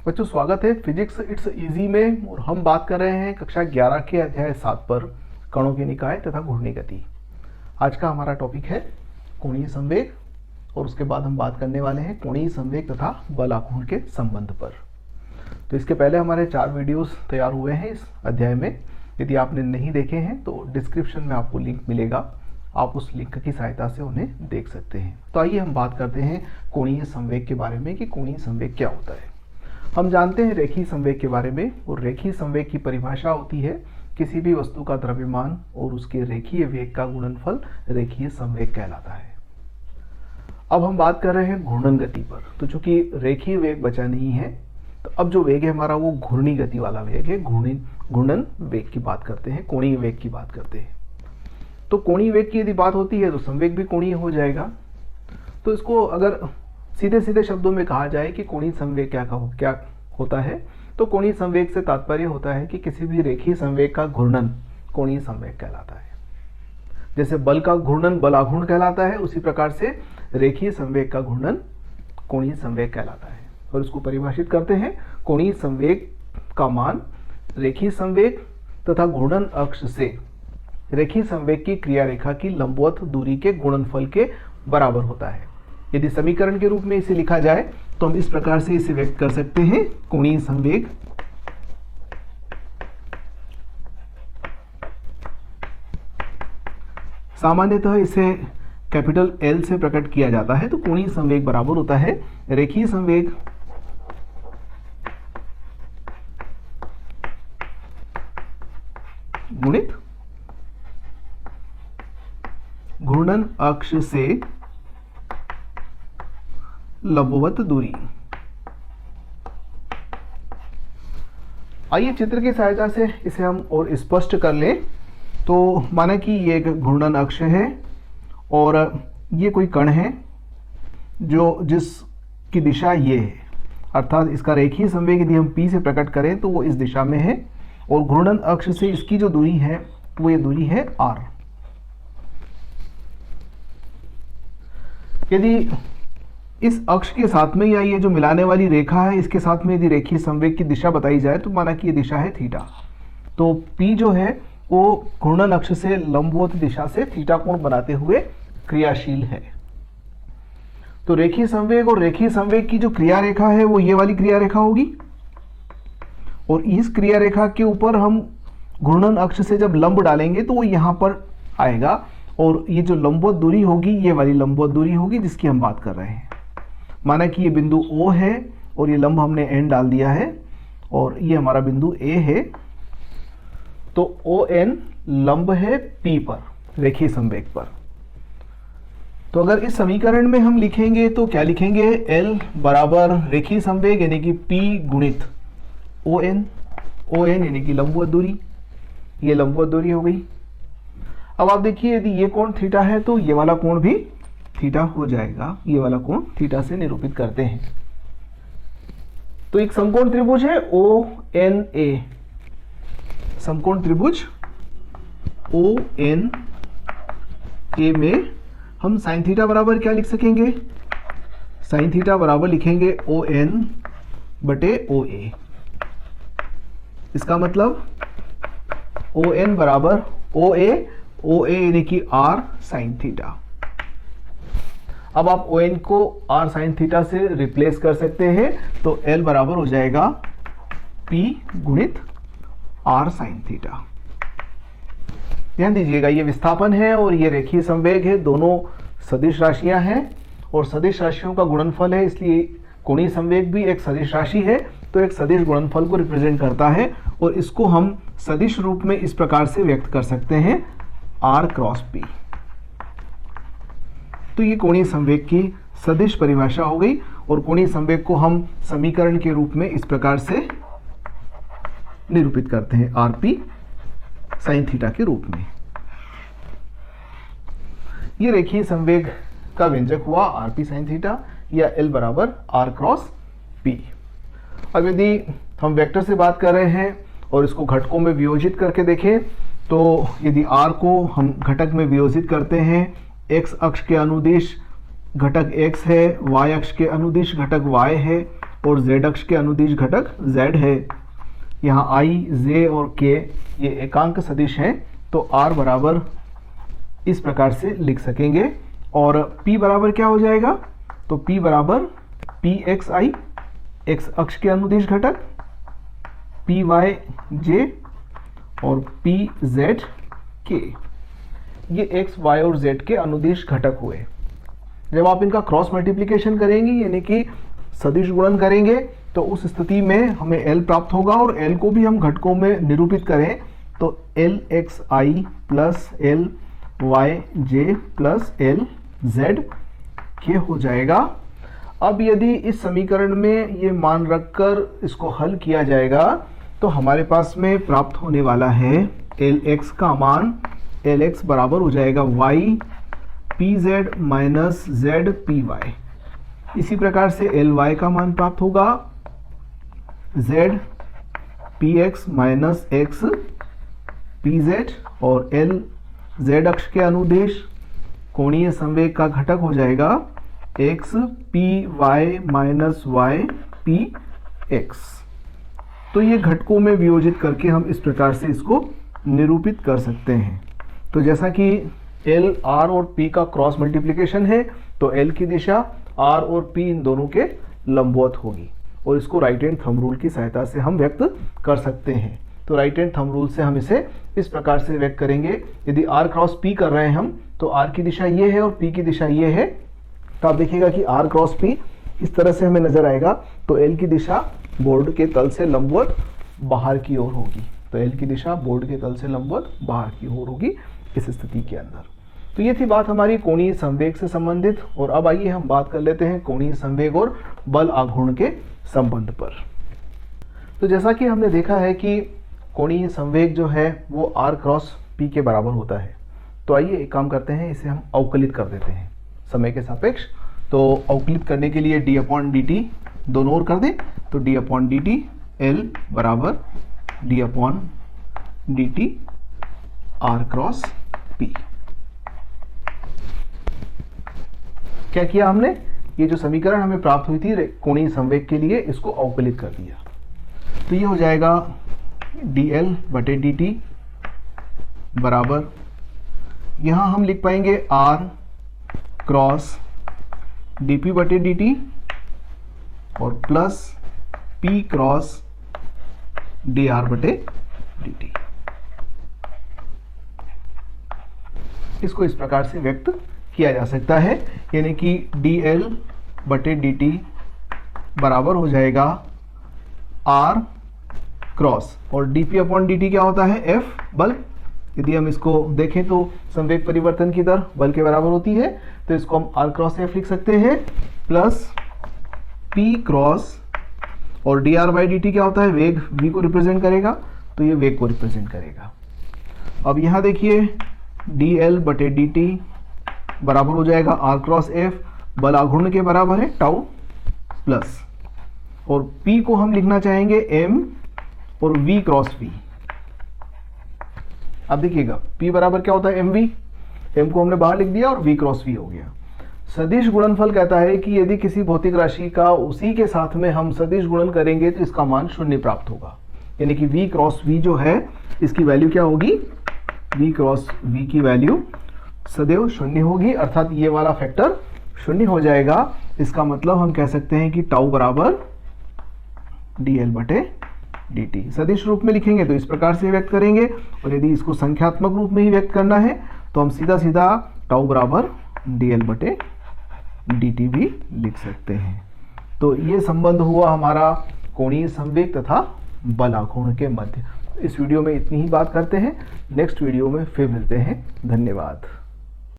बच्चों स्वागत है फिजिक्स इट्स इजी में। और हम बात कर रहे हैं कक्षा 11 के अध्याय 7 पर कणों के निकाय तथा घूर्णी गति। आज का हमारा टॉपिक है कोणीय संवेग और उसके बाद हम बात करने वाले हैं कोणीय संवेग तथा बल आघूर्ण के संबंध पर। तो इसके पहले हमारे 4 वीडियोस तैयार हुए हैं इस अध्याय में। यदि आपने नहीं देखे हैं तो डिस्क्रिप्शन में आपको लिंक मिलेगा, आप उस लिंक की सहायता से उन्हें देख सकते हैं। तो आइए हम बात करते हैं कोणीय संवेग के बारे में कि कोणीय संवेग क्या होता है। हम जानते हैं रेखीय संवेग के बारे में, और रेखीय संवेग की परिभाषा होती है किसी भी वस्तु का द्रव्यमान और उसके रेखीय वेग का गुणनफल रेखीय संवेग कहलाता है। अब हम बात कर रहे हैं घूर्णन गति पर। तो चूंकि रेखीय वेग बचा नहीं है, तो अब जो वेग है हमारा वो घूर्णी गति वाला वेग है। घूर्णन वेग की बात करते हैं, कोणीय वेग की बात करते हैं। तो कोणीय वेग की यदि बात होती है तो संवेग भी कोणीय हो जाएगा। तो इसको अगर सीधे सीधे शब्दों में कहा जाए कि कोणीय संवेग क्या होता है, तो कोणीय संवेग से तात्पर्य होता है कि किसी भी रेखीय संवेग का घूर्णन कोणीय संवेग कहलाता है। जैसे बल का घूर्णन बल आघूर्ण कहलाता है, उसी प्रकार से रेखीय संवेग का घूर्णन कोणीय संवेग कहलाता है। और इसको परिभाषित करते हैं, कोणीय संवेग का मान रेखीय संवेग तथा घूर्णन अक्ष से रेखीय संवेग की क्रिया रेखा की लंबवत दूरी के गुणनफल के बराबर होता है। यदि समीकरण के रूप में इसे लिखा जाए तो हम इस प्रकार से इसे व्यक्त कर सकते हैं, कोणीय संवेग सामान्यतः इसे कैपिटल L से प्रकट किया जाता है। तो कोणीय संवेग बराबर होता है रेखीय संवेग गुणित घूर्णन अक्ष से लंबवत दूरी। आइए चित्र की सहायता से इसे हम और स्पष्ट कर लें। तो माना कि ये एक घूर्णन अक्ष है और ये कोई कण है जिसकी दिशा ये है, अर्थात इसका रेखीय संवेग यदि हम P से प्रकट करें तो वो इस दिशा में है, और घूर्णन अक्ष से इसकी जो दूरी है वो ये दूरी है R। यदि इस अक्ष के साथ में या ये जो मिलाने वाली रेखा है इसके साथ में यदि रेखीय संवेग की दिशा बताई जाए तो माना कि ये दिशा है थीटा, तो P जो है वो घूर्णन अक्ष से लंबवत दिशा से थीटा कोण बनाते हुए क्रियाशील है। तो रेखीय संवेग और रेखीय संवेग की जो क्रिया रेखा है वो ये वाली क्रिया रेखा होगी, और इस क्रिया रेखा के ऊपर हम घूर्णन अक्ष से जब लंब डालेंगे तो वो यहाँ पर आएगा, और ये जो लंबवत दूरी होगी ये वाली लंबवत दूरी होगी जिसकी हम बात कर रहे हैं। माना कि ये बिंदु O है और ये लंब हमने N डाल दिया है, और ये हमारा बिंदु A है। तो ON लंब है P पर, रेखीय संवेग पर। तो अगर इस समीकरण में हम लिखेंगे तो क्या लिखेंगे, L बराबर रेखीय संवेग यानी कि P गुणित ON यानी कि लंबवत दूरी, ये लंबवत दूरी हो गई। अब आप देखिए यदि ये कोण थीटा है तो ये वाला कोण भी थीटा हो जाएगा, ये वाला कोण थीटा से निरूपित करते हैं। तो एक समकोण त्रिभुज है ONA, समकोण त्रिभुज ONA में हम साइन थीटा बराबर क्या लिख सकेंगे, साइन थीटा बराबर लिखेंगे ON बटे OA। इसका मतलब ON बराबर OA यानी कि R साइन थीटा। अब आप ON को R साइन थीटा से रिप्लेस कर सकते हैं, तो L बराबर हो जाएगा P गुणित R साइन थीटा। ध्यान दीजिएगा ये विस्थापन है और ये रेखीय संवेग है, दोनों सदिश राशियां हैं और सदिश राशियों का गुणनफल है, इसलिए कोणीय संवेग भी एक सदिश राशि है, तो एक सदिश गुणनफल को रिप्रेजेंट करता है। और इसको हम सदिश रूप में इस प्रकार से व्यक्त कर सकते हैं R क्रॉस P। तो ये कोणीय संवेग की सदिश परिभाषा हो गई, और कोणीय संवेग को हम समीकरण के रूप में इस प्रकार से निरूपित करते हैं RP साइन थीटा के रूप में। ये रेखीय संवेग का व्यंजक हुआ RP साइन थीटा, या L बराबर R क्रॉस P। अब यदि हम वेक्टर से बात कर रहे हैं और इसको घटकों में वियोजित करके देखें, तो यदि R को हम घटक में वियोजित करते हैं, x अक्ष के अनुदिश घटक x है, y अक्ष के अनुदिश घटक y है, और z अक्ष के अनुदिश घटक z है। यहाँ i, j और k ये एकांक सदिश हैं, तो r बराबर इस प्रकार से लिख सकेंगे। और p बराबर क्या हो जाएगा, तो p बराबर pxi x अक्ष के अनुदिश घटक, pyj और pzk ये x, y और z के अनुदिश घटक हुए। जब आप इनका क्रॉस मल्टीप्लिकेशन करेंगे यानी कि सदिश गुणन करेंगे तो उस स्थिति में हमें L प्राप्त होगा, और L को भी हम घटकों में निरूपित करें तो LXi plus LYj plus LZk हो जाएगा। अब यदि इस समीकरण में ये मान रखकर इसको हल किया जाएगा तो हमारे पास में प्राप्त होने वाला है Lx का मान, Lx बराबर हो जाएगा y pz minus z py। इसी प्रकार से Ly का मान प्राप्त होगा z px minus x pz, और L z अक्ष के अनुदेश कोणीय संवेग का घटक हो जाएगा x py minus y px। तो ये घटकों में वियोजित करके हम इस प्रकार से इसको निरूपित कर सकते हैं। तो जैसा कि L, R और P का क्रॉस मल्टीप्लिकेशन है तो L की दिशा R और P इन दोनों के लंबवत होगी, और इसको राइट हैंड थंब रूल की सहायता से हम व्यक्त कर सकते हैं। तो राइट हैंड थंब रूल से हम इसे इस प्रकार से व्यक्त करेंगे, यदि R क्रॉस P कर रहे हैं हम तो R की दिशा ये है और P की दिशा ये है, तो आप देखिएगा कि R क्रॉस P इस तरह से हमें नजर आएगा। तो L की दिशा बोर्ड के तल से लंबवत बाहर की ओर होगी, तो L की दिशा बोर्ड के तल से लंबवत बाहर की ओर होगी इस स्थिति के अंदर। तो ये थी बात हमारी कोणीय संवेग से संबंधित, और अब आइए हम बात कर लेते हैं कोणीय संवेग और बल आघूर्ण के संबंध पर। तो जैसा कि हमने देखा है कि कोणीय संवेग जो है वो r क्रॉस p के बराबर होता है, तो आइए एक काम करते हैं, इसे हम अवकलित कर देते हैं समय के सापेक्ष। तो अवकलित करने के लिए d अपॉन dt दोनों ओर कर दें, तो d अपॉन dt L बराबर d upon dt r cross p। क्या किया हमने, ये जो समीकरण हमें प्राप्त हुई थी कोणीय संवेग के लिए, इसको अवकलित कर दिया। तो ये हो जाएगा dl बटे dt बराबर, यहाँ हम लिख पाएंगे r क्रॉस dp बटे dt और प्लस p क्रॉस dr बटे dt। इसको इस प्रकार से व्यक्त किया जा सकता है, यानी कि dl बटे dt बराबर हो जाएगा r क्रॉस, और dp अपॉन dt क्या होता है, f बल। यदि हम इसको देखें तो संवेग परिवर्तन की दर बल के बराबर होती है, तो इसको हम r क्रॉस f लिख सकते हैं, प्लस p क्रॉस, और dr बाई dt क्या होता है, वेग v को रिप्रेजेंट करेगा, तो ये वेग को रिप्रेजेंट करेगा। अब यहाँ देखिए dl बटे dt बराबर हो जाएगा r क्रॉस f, बल आघूर्ण के बराबर है टाउ, प्लस, और p को हम लिखना चाहेंगे m और v क्रॉस v। अब देखिएगा p बराबर क्या होता है mv, m को हमने बाहर लिख दिया और v क्रॉस v हो गया। सदिश गुणनफल कहता है कि यदि किसी भौतिक राशि का उसी के साथ में हम सदिश गुणन करेंगे तो इसका मान शून्य प्राप्त होगा, यानी कि v क्रॉस v जो है इसकी वैल्यू क्या होगी, v क्रॉस v की वैल्यू सदैव शून्य होगी, अर्थात ये वाला फैक्टर शून्य हो जाएगा। इसका मतलब हम कह सकते हैं कि टाउ बराबर dl बटे dt। सदिश रूप में लिखेंगे तो इस प्रकार से व्यक्त करेंगे, और यदि इसको संख्यात्मक रूप में ही व्यक्त करना है तो हम सीधा सीधा टाउ बराबर dl बटे dt भी लिख सकते हैं। तो ये संबंध हुआ हमारा कोणीय संवेग तथा बल आघूर्ण के मध्य। इस वीडियो में इतनी ही बात करते हैं, नेक्स्ट वीडियो में फिर मिलते हैं। धन्यवाद।